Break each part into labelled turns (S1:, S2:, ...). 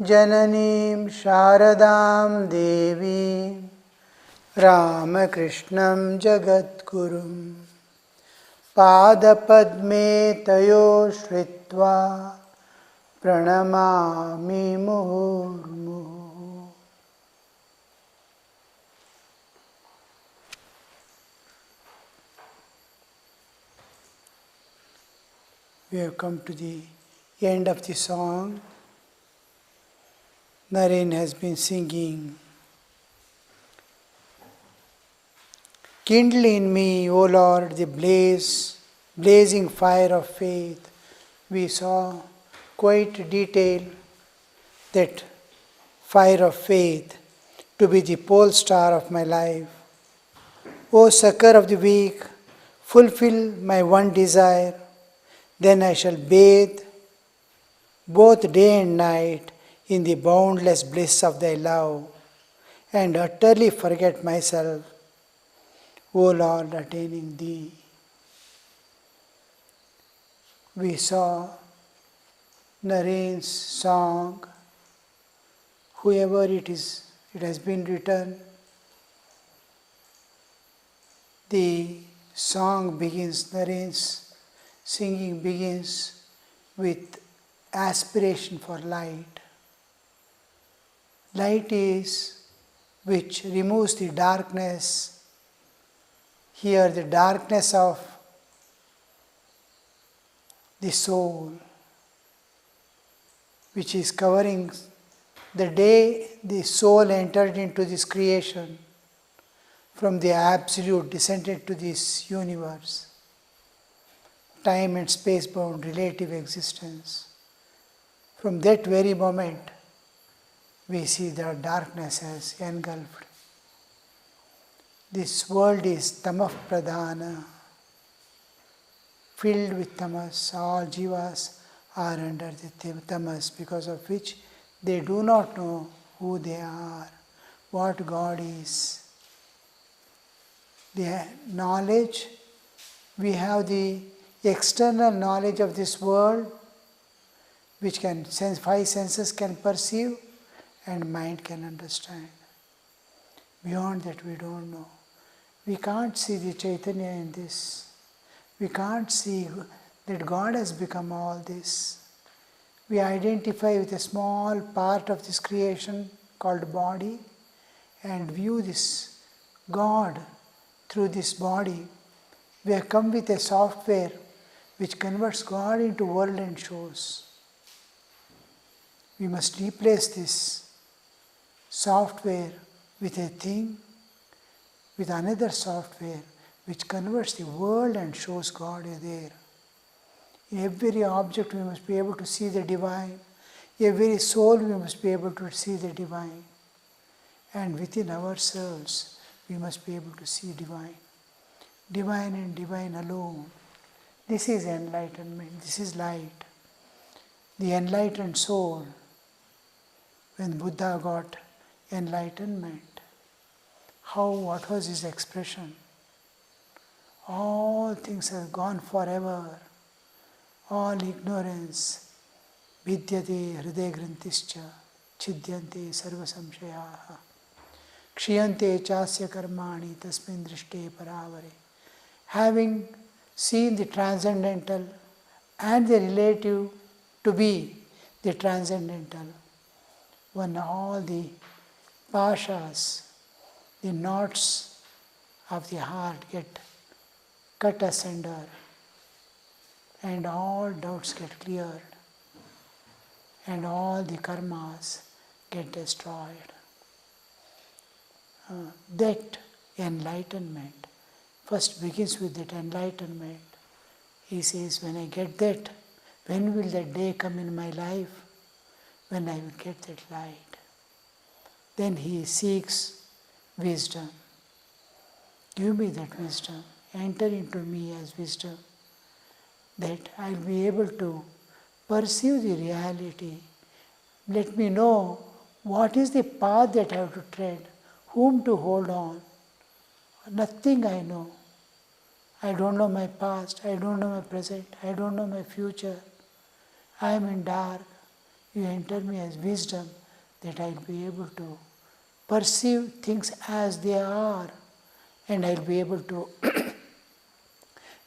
S1: Jananim Sharadam Devi Ramakrishnam Jagadgurum Padapadme Tayo Shritva Pranamami Muhurmuhu. We have come to the end of the song. Naren has been singing, "Kindle in me, O Lord, the blazing fire of faith." We saw quite detail that fire of faith to be the pole star of my life. O succor of the weak, fulfill my one desire, then I shall bathe both day and night in the boundless bliss of thy love, and utterly forget myself, O Lord, attaining thee. We saw Naren's song, whoever it is, it has been written. The song begins, Naren's singing begins with aspiration for light. Light is which removes the darkness. Here, the darkness of the soul, which is covering the day the soul entered into this creation, from the absolute descended to this universe, time and space bound relative existence. From that very moment, we see that darkness has engulfed. This world is tamah pradhana, filled with tamas. All jivas are under the tamas, because of which they do not know who they are, what God is. The knowledge, we have the external knowledge of this world, which five senses can perceive and mind can understand. Beyond that we don't know. We can't see the Chaitanya in this. We can't see that God has become all this. We identify with a small part of this creation called body and view this God through this body. We have come with a software which converts God into world and shows. We must replace this software with a thing, with another software which converts the world and shows God there. In every object we must be able to see the divine. Every soul we must be able to see the divine. And within ourselves we must be able to see divine. Divine and divine alone. This is enlightenment. This is light. The enlightened soul, when Buddha got enlightenment, what was his expression? All things have gone forever. All ignorance, vidyate hriday grantischa, chidyante sarva samshayaha, kshiyante chasya karmani tasmin drishte paravare. Having seen the transcendental and the relative to be the transcendental, when all the pashas, the knots of the heart get cut asunder and all doubts get cleared and all the karmas get destroyed. That enlightenment first begins with that enlightenment. He says, when I get that, when will that day come in my life? When I will get that light. Then he seeks wisdom. Give me that wisdom. Enter into me as wisdom, that I will be able to perceive the reality. Let me know what is the path that I have to tread, whom to hold on. Nothing I know. I don't know my past, I don't know my present, I don't know my future. I am in dark. You enter me as wisdom, that I'll be able to perceive things as they are, and I'll be able to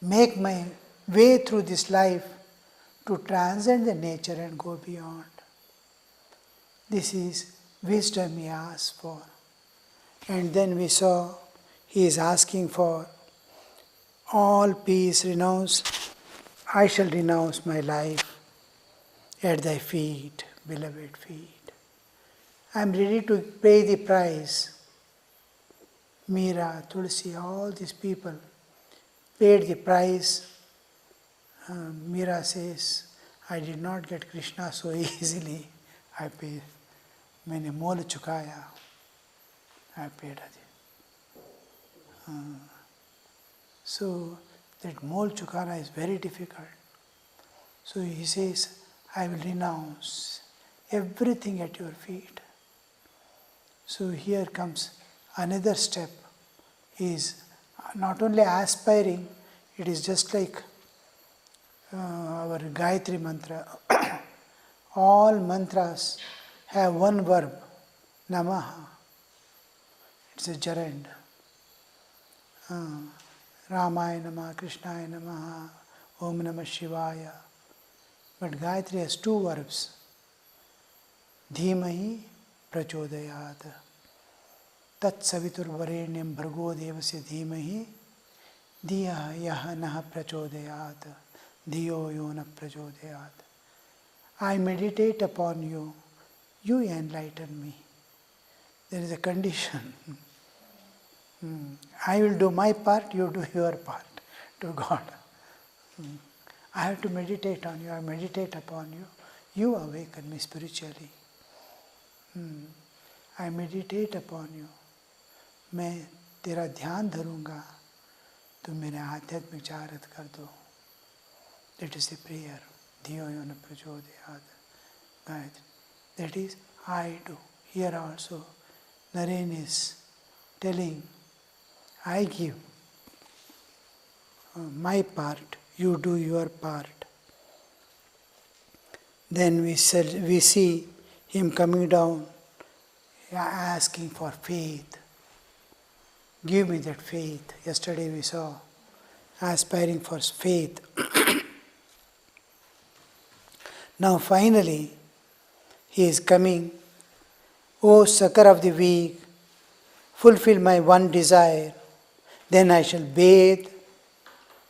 S1: make my way through this life to transcend the nature and go beyond. This is wisdom he asks for. And then we saw he is asking for all peace, renounce. I shall renounce my life at thy feet, beloved feet. I am ready to pay the price. Meera, Tulsi, all these people paid the price. Meera says, I did not get Krishna so easily. I paid. मैंने मोल चुकाया. I paid it. So that mole chukana is very difficult. So he says, I will renounce everything at your feet. So here comes another step, is not only aspiring, it is just like our Gayatri mantra. All mantras have one verb, namaha. It's a gerund. Ramaya Namaha, Krishnaya Namaha, Om Namah Shivaya. But Gayatri has two verbs. Dhimahi prachodayat. Tat savitur varenyam bhargo devasya dhimahi. Dhiya yaha naha prachodayat. Dhiyo yona prachodayat. I meditate upon you. You enlighten me. There is a condition. I will do my part, you do your part to God. I have to meditate on you, I meditate upon you. You awaken me spiritually. I meditate upon you. मैं तेरा ध्यान धरूंगा तो मेरे आध्यात्मिक जागृत कर दो. That is the prayer. Dhiyo yona prachodayat. Gayatri. That is, I do. Here also, Naren is telling, I give my part, you do your part. Then we see him coming down, asking for faith. Give me that faith. Yesterday we saw, aspiring for faith. Now finally, he is coming. O succor of the weak, fulfill my one desire. Then I shall bathe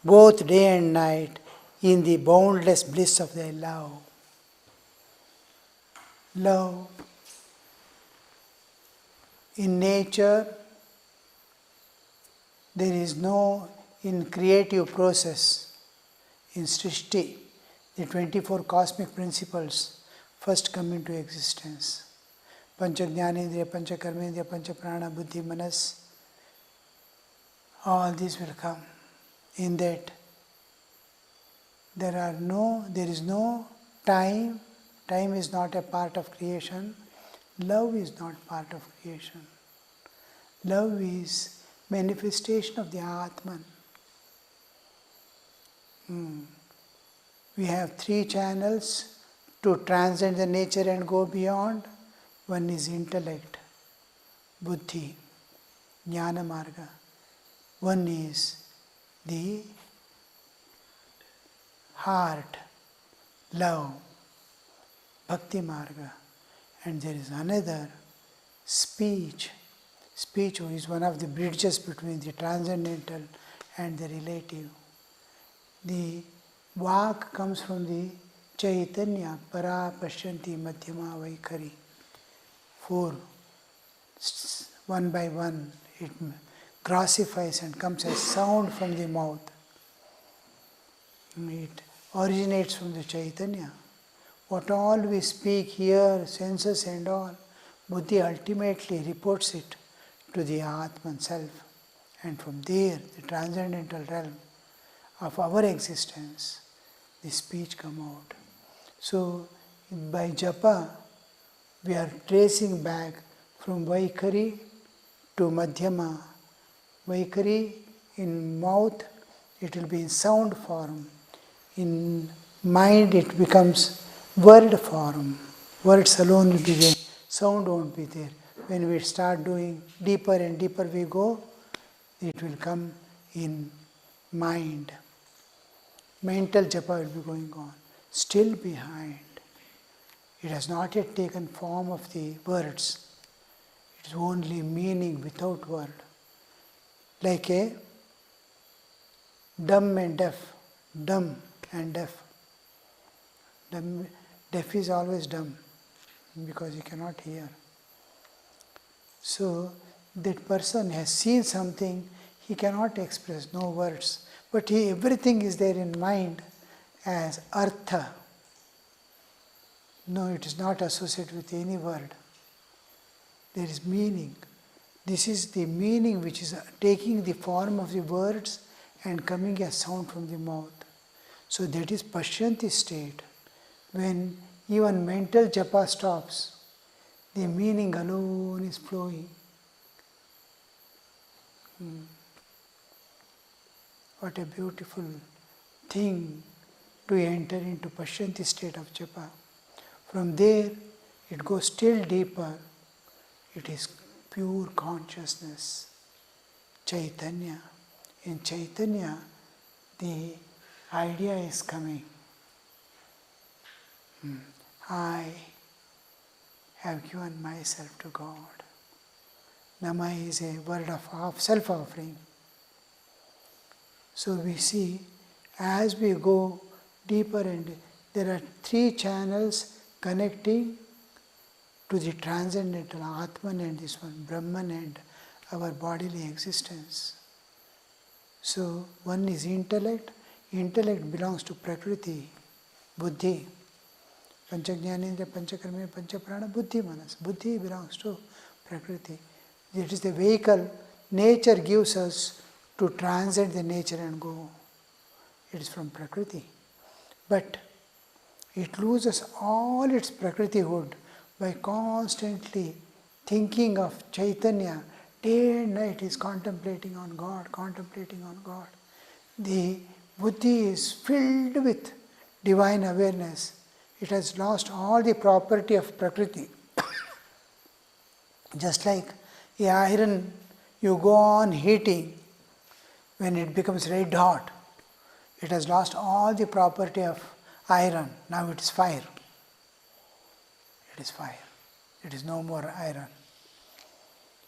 S1: both day and night in the boundless bliss of thy love. Love. In nature, there is no, in creative process, in Srishti, the 24 cosmic principles first come into existence. Pancha Jnanendriya, Pancha Karmendriya, Pancha Prana, Buddhi, Manas, all these will come. In that, there is no time. Time is not a part of creation. Love is not part of creation. Love is manifestation of the Atman. We have three channels to transcend the nature and go beyond. One is intellect, buddhi, jnana marga. One is the heart, love, bhakti marga. And there is another, speech. Speech is one of the bridges between the transcendental and the relative. The vak comes from the Chaitanya, para, pashyanti, madhyama, vaikhari. Four, one by one, it grossifies and comes as sound from the mouth. It originates from the Chaitanya. What all we speak here, senses and all, Buddhi ultimately reports it to the Atman self. And from there, the transcendental realm of our existence, the speech come out. So, by japa, we are tracing back from Vaikhari to Madhyama. Vaikhari in mouth, it will be in sound form. In mind, it becomes word form. Words alone will be there, sound won't be there. When we start doing deeper and deeper we go, it will come in mind. Mental japa will be going on. Still behind. It has not yet taken form of the words. It is only meaning without word. Like a dumb and deaf. Dumb and deaf. Deaf is always dumb because he cannot hear. So that person has seen something, he cannot express, no words. But everything is there in mind as artha. No, it is not associated with any word. There is meaning. This is the meaning which is taking the form of the words and coming as sound from the mouth. So that is Pashyanti state. When even mental japa stops, the meaning alone is flowing. What a beautiful thing to enter into Pashyanti state of japa. From there, it goes still deeper. It is pure consciousness, Chaitanya. In Chaitanya, the idea is coming. I have given myself to God. Nama is a word of self-offering. So we see, as we go deeper and there are 3 channels connecting to the transcendental Atman and this one, Brahman and our bodily existence. So one is intellect. Intellect belongs to Prakriti, Buddhi. Panchajnanendra, Panchakarma, Panchaprana, Buddhi Manas. Buddhi belongs to Prakriti. It is the vehicle nature gives us to transcend the nature and go. It is from Prakriti. But it loses all its Prakritihood by constantly thinking of Chaitanya. Day and night is contemplating on God, contemplating on God. The Buddhi is filled with divine awareness. It has lost all the property of Prakriti. Just like the iron, you go on heating, when it becomes red hot, it has lost all the property of iron. Now it is fire. It is fire. It is no more iron.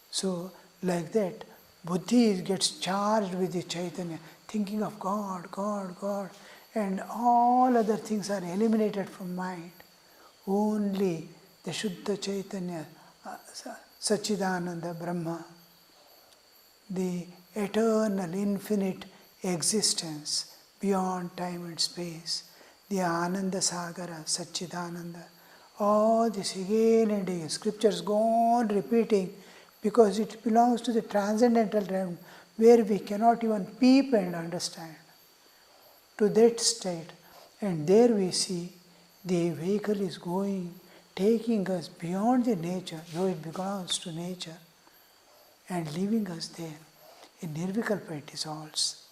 S1: So, like that, Buddhi gets charged with the Chaitanya, thinking of God, God, God, and all other things are eliminated from mind. Only the Shuddha Chaitanya, Sachidananda Brahma, the eternal, infinite existence beyond time and space, the Ananda Sagara, Sachidananda. All this again and again, scriptures go on repeating because it belongs to the transcendental realm where we cannot even peep and understand. To that state, and there we see the vehicle is going, taking us beyond the nature, though it belongs to nature, and leaving us there. In Nirvikalpa it dissolves.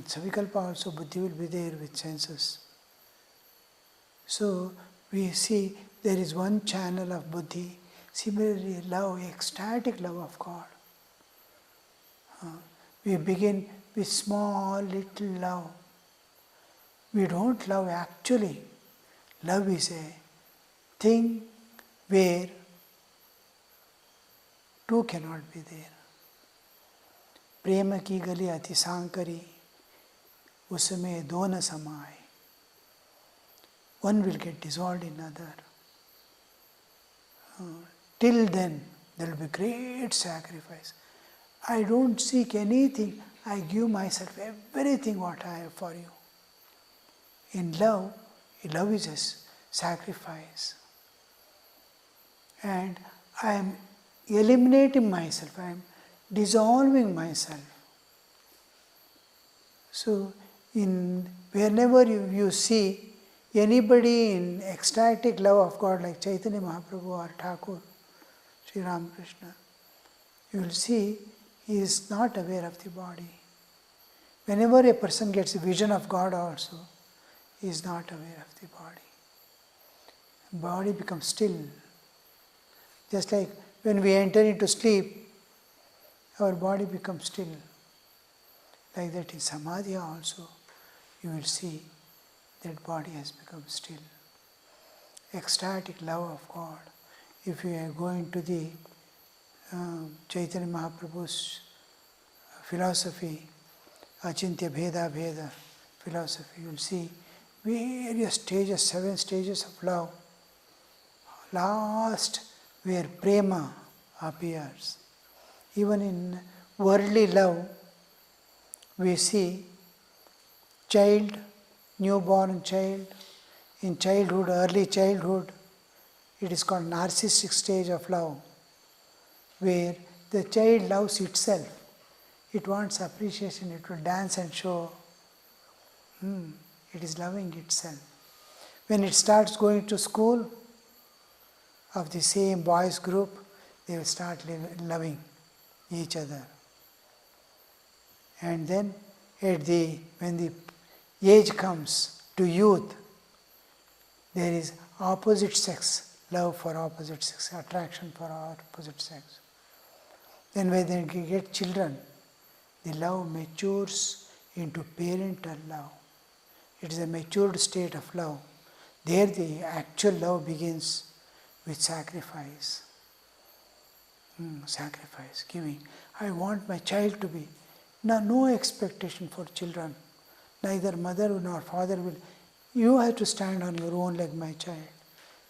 S1: Savikalpa also Buddhi will be there with senses. So we see there is one channel of Buddhi, similarly love, ecstatic love of God. We begin with small little love. We don't love actually. Love is a thing where two cannot be there. प्रेम की गली अति सांकरी उसमें दो न समाए. One will get dissolved in another. Till then, there will be great sacrifice. I don't seek anything. I give myself everything what I have for you. In love is a sacrifice. And I am eliminating myself. I am dissolving myself. So, whenever you see anybody in ecstatic love of God like Chaitanya Mahaprabhu or Thakur, Sri Ramakrishna, you will see he is not aware of the body. Whenever a person gets a vision of God also, he is not aware of the body becomes still. Just like when we enter into sleep, our body becomes still. Like that in Samadhi also, you will see that body has become still. Ecstatic love of God. If you are going to the Chaitanya Mahaprabhu's philosophy, Achintya Bheda Bheda philosophy, you will see various stages, 7 stages of love. Last, where prema appears. Even in worldly love, we see child, newborn child, in childhood, early childhood, it is called narcissistic stage of love, where the child loves itself. It wants appreciation, it will dance and show. It is loving itself. When it starts going to school, of the same boys group, they will start loving each other. And then when the age comes to youth, there is opposite sex, love for opposite sex, attraction for opposite sex. Then when they get children, the love matures into parental love. It is a matured state of love. There the actual love begins with sacrifice. Sacrifice, giving. I want my child to be. No expectation for children. Neither mother nor father will. You have to stand on your own like my child.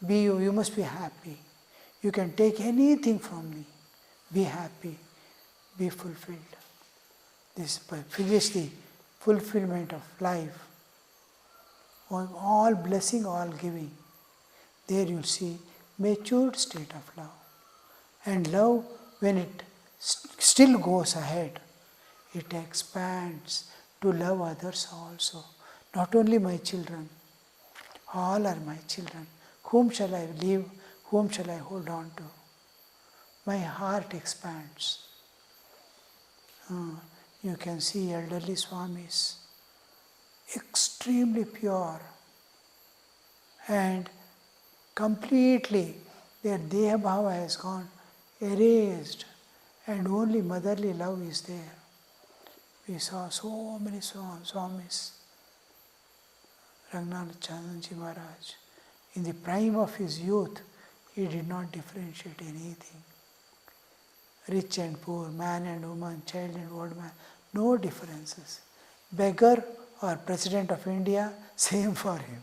S1: Be you. You must be happy. You can take anything from me. Be happy. Be fulfilled. This finish the fulfillment of life. All blessing, all giving. There you see matured state of love. And love, when it still goes ahead, it expands to love others also. Not only my children, all are my children. Whom shall I leave? Whom shall I hold on to? My heart expands. You can see elderly Swamis, extremely pure, and completely their Deha Bhava has gone erased, and only motherly love is there. We saw so many Swamis. Ramakrishna Maharaj, in the prime of his youth, he did not differentiate anything. Rich and poor, man and woman, child and old man, no differences. Beggar or President of India, same for him.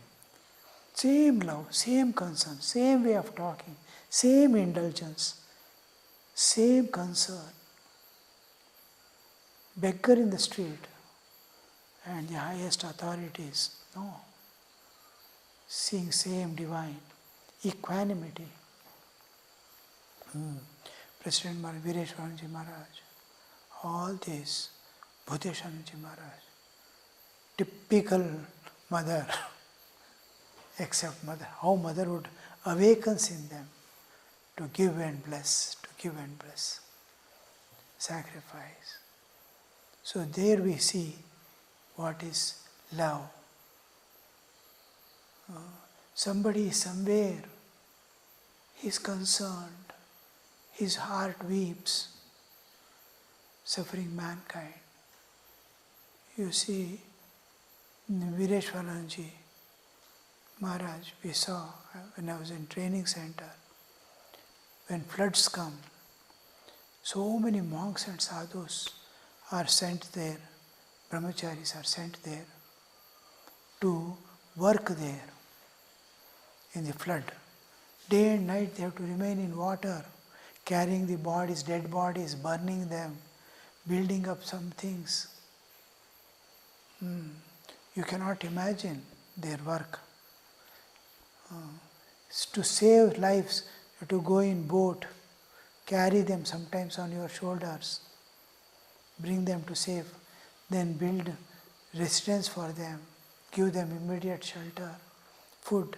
S1: Same love, same concern, same way of talking, same indulgence, same concern. Beggar in the street and the highest authorities, no. Seeing same divine equanimity. President Vinayakanandaji Maharaj, all this, Bhuteshananji Maharaj, typical mother, except mother, how mother would awakens in them to give and bless, sacrifice. So there we see what is love. Somebody somewhere, he is concerned, his heart weeps, suffering mankind. You see, Vinayakanandaji Maharaj, we saw when I was in training center, when floods come, so many monks and sadhus are sent there, brahmacharis are sent there to work there in the flood. Day and night they have to remain in water, carrying the bodies, dead bodies, burning them, building up some things. You cannot imagine their work. To save lives, you have to go in boat, carry them sometimes on your shoulders, bring them to safe, then build residence for them, give them immediate shelter, food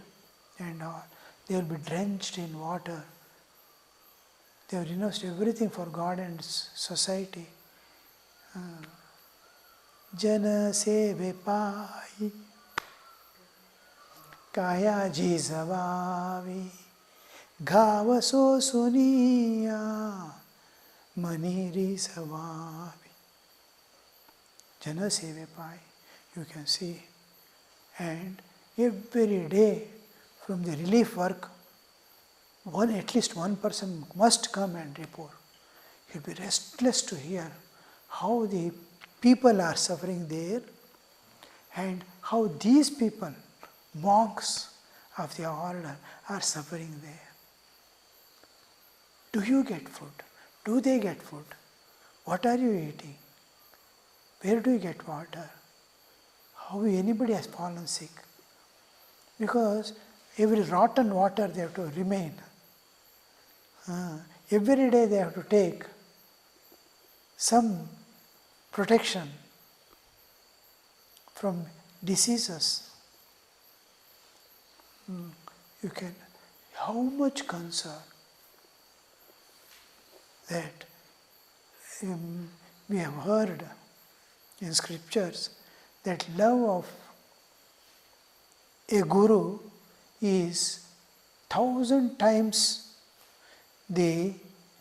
S1: and all. They will be drenched in water. They have renounced everything for God and society. Jana seve pai kaya jizavavi, ghavaso suniya, maniri savavi. Jana seve pai, you can see. And every day from the relief work, at least one person must come and report. He'll be restless to hear how the people are suffering there and how these people, monks of the order, are suffering there. Do you get food? Do they get food? What are you eating? Where do you get water? How anybody has fallen sick? Because every rotten water they have to remain. Every day they have to take some protection from diseases. You can, how much concern that we have heard in scriptures that love of a guru is 1,000 times the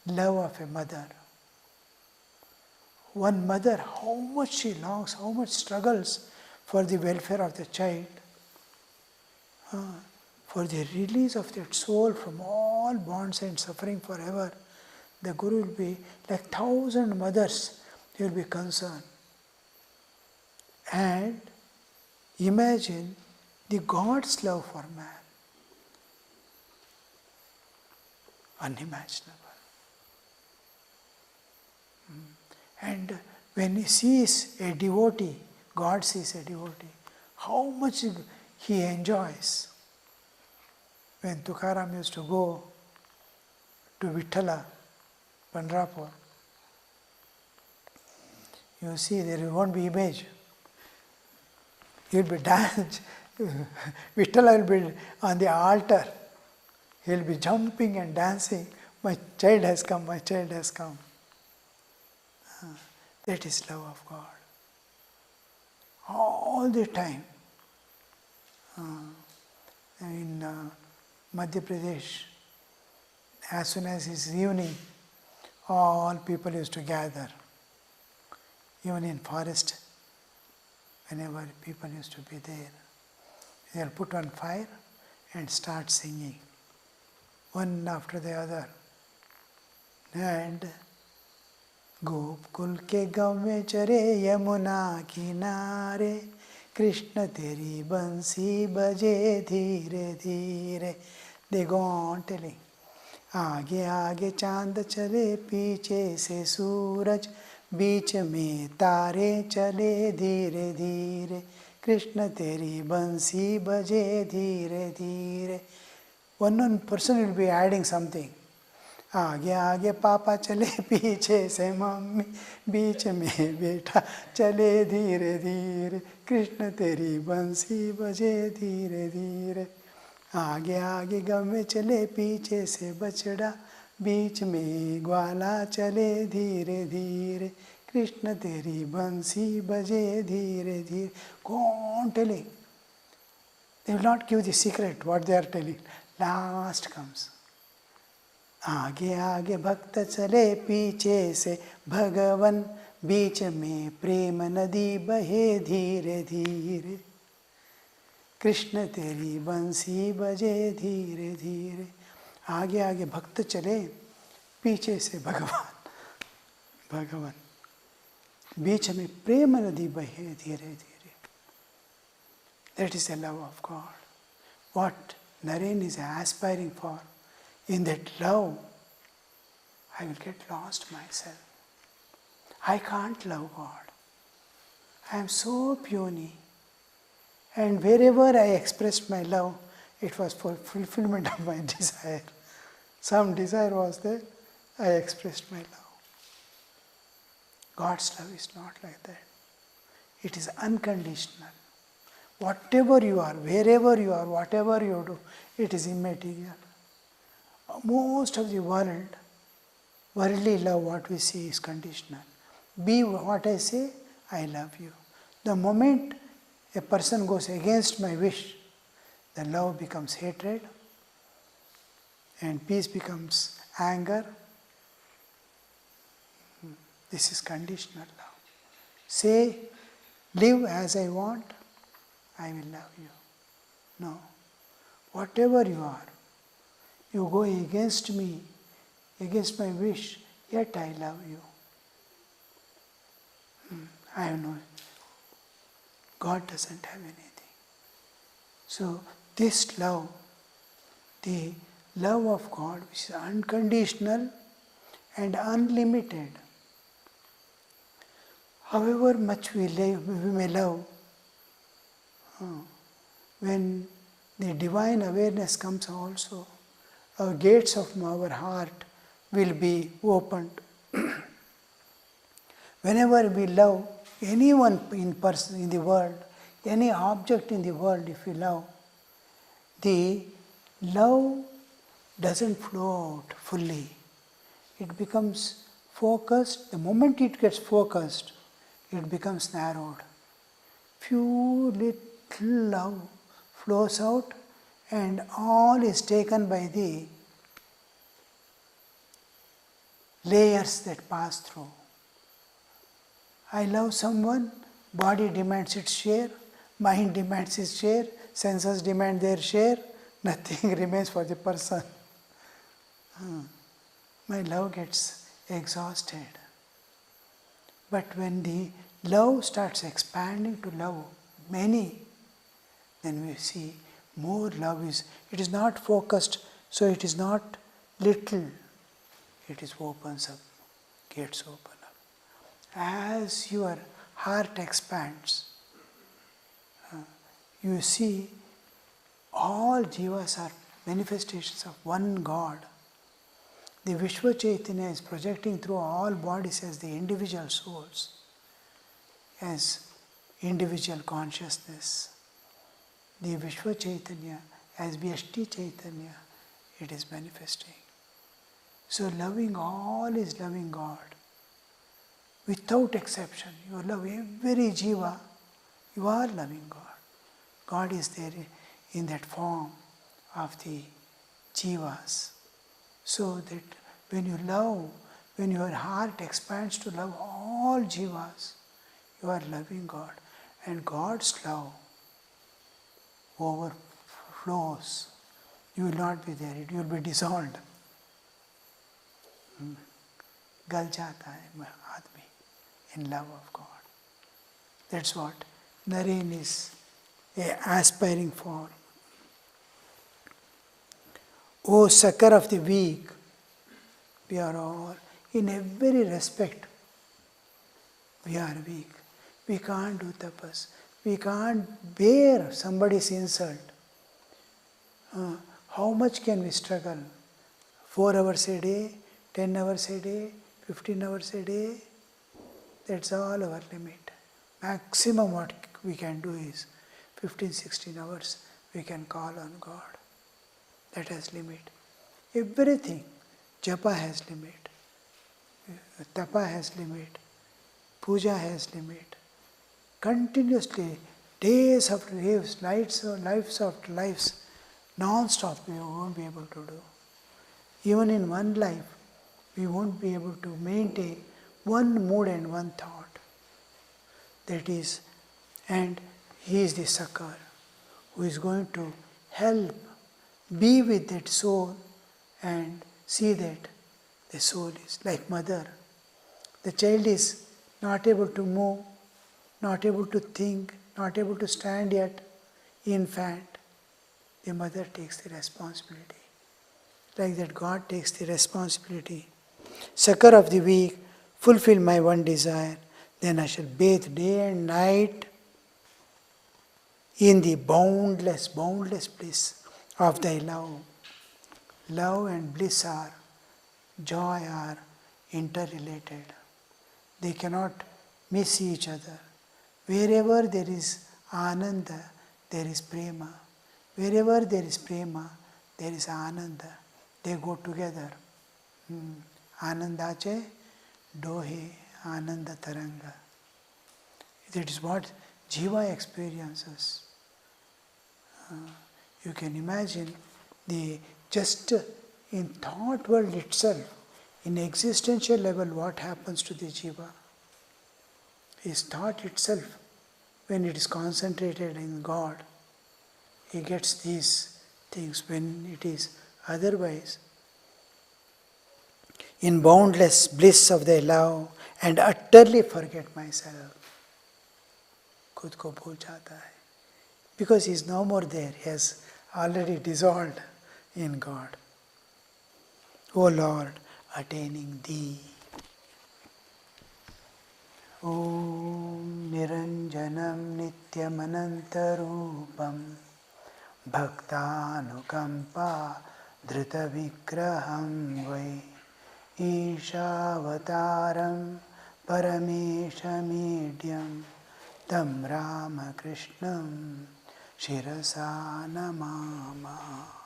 S1: love of a mother. One mother, how much she longs, how much struggles for the welfare of the child, for the release of that soul from all bonds and suffering forever. The Guru will be like 1,000 mothers, he will be concerned. And imagine the God's love for man. Unimaginable. And when he sees a devotee, God sees a devotee, how much he enjoys. When Tukaram used to go to Vithala, Pandrapur, you see there won't be image. He will be dancing. Vithala will be on the altar. He will be jumping and dancing. My child has come, my child has come. That is love of God. All the time. In Madhya Pradesh, as soon as it's evening, all people used to gather. Even in forest, whenever people used to be there, they'll put on fire and start singing, one after the other. And Gokul के गाँव में चरे यमुना किनारे, कृष्ण तेरी बंसी बजे धीरे धीरे. They go on telling. आगे आगे चांद चले, पीछे से सूरज, बीच में तारे चले धीरे धीरे, कृष्ण तेरी बंसी बजे धीरे धीरे. One person will be adding something. आगे आगे पापा चले, पीछे से मम्मी, बीच में बेटा चले धीरे धीरे, कृष्ण तेरी बंसी बजे धीरे धीरे. आगे आगे गव में चले, पीछे से बछड़ा, बीच में ग्वाला चले धीरे धीरे, कृष्ण तेरी बंसी बजे धीरे धीरे. Go on telling. They will not give the secret what they are telling. Last comes. आगे आगे भक्त चले, पीछे से भगवन, बीच में प्रेम नदी बहे धीरे धीरे, कृष्ण तेरी बंसी बजे धीरे धीरे. आगे आगे भक्त चले, पीछे से भगवान, बीच में प्रेम नदी बहे धीरे धीरे. That is the love of God. What Naren is aspiring for. In that love, I will get lost myself. I can't love God. I am so puny. And wherever I expressed my love, it was for fulfillment of my desire. Some desire was there, I expressed my love. God's love is not like that. It is unconditional. Whatever you are, wherever you are, whatever you do, it is immaterial. Most of the worldly love, what we see is conditional. Be what I say, I love you. The moment a person goes against my wish, the love becomes hatred, and peace becomes anger. This is conditional love. Say, live as I want, I will love you. No. Whatever you are, you go against me, against my wish, yet I love you. I have no. God doesn't have anything. So this love, the love of God, which is unconditional and unlimited, however much we may love, when the divine awareness comes also, our gates of our heart will be opened. Whenever we love anyone in the world, any object in the world, if we love, the love doesn't flow out fully. It becomes focused. The moment it gets focused, it becomes narrowed. Few little love flows out, and all is taken by the layers that pass through. I love someone, body demands its share, mind demands its share, senses demand their share, nothing remains for the person. My love gets exhausted. But when the love starts expanding to love many, then we see more love it is not focused, so it is not little, it is opens up, gates open up. As your heart expands, you see all jivas are manifestations of one God. The Vishwa Chaitanya is projecting through all bodies as the individual souls, as individual consciousness. The Vishwa Chaitanya as Vyashti Chaitanya, it is manifesting. So loving all is loving God. Without exception, you love every jiva, you are loving God. God is there in that form of the jivas. So that when you love, when your heart expands to love all jivas, you are loving God. And God's love overflows. You will not be there, it will be dissolved. Gal jata hai aadmi in love of God. That's what Naren is aspiring for. O succor of the weak, we are all, in every respect, we are weak. We can't do tapas. We can't bear somebody's insult. How much can we struggle? 4 hours a day, 10 hours a day, 15 hours a day? That's all our limit. Maximum what we can do is 15, 16 hours we can call on God. That has limit. Everything. Japa has limit. Tapa has limit. Puja has limit. Continuously, days after days, lives after lives, non-stop we won't be able to do. Even in one life, we won't be able to maintain one mood and one thought. That is, and He is the succor who is going to help, be with that soul and see that the soul is like mother. The child is not able to move, not able to think, not able to stand yet. Infant, the mother takes the responsibility. Like that, God takes the responsibility. Succor of the weak, fulfill my one desire, then I shall bathe day and night in the boundless bliss of thy love. Love and bliss are, joy are interrelated. They cannot miss each other. Wherever there is ananda, there is prema. Wherever there is prema, there is ananda. They go together. Anandache dohe ananda taranga. That is what jiva experiences. You can imagine the just in thought world itself, in existential level, what happens to the jiva. His thought itself, when it is concentrated in God, he gets these things. When it is otherwise, in boundless bliss of their love and utterly forget myself, खुद को भूल जाता है. Because he is no more there, he has already dissolved in God. O Lord, attaining Thee. Om Niranjanam Nityamanantarupam Bhaktanukampa Dritavigraham Vai Ishavataram Parameshamidhyam Tam Ramakrishnam Shirasa Namama.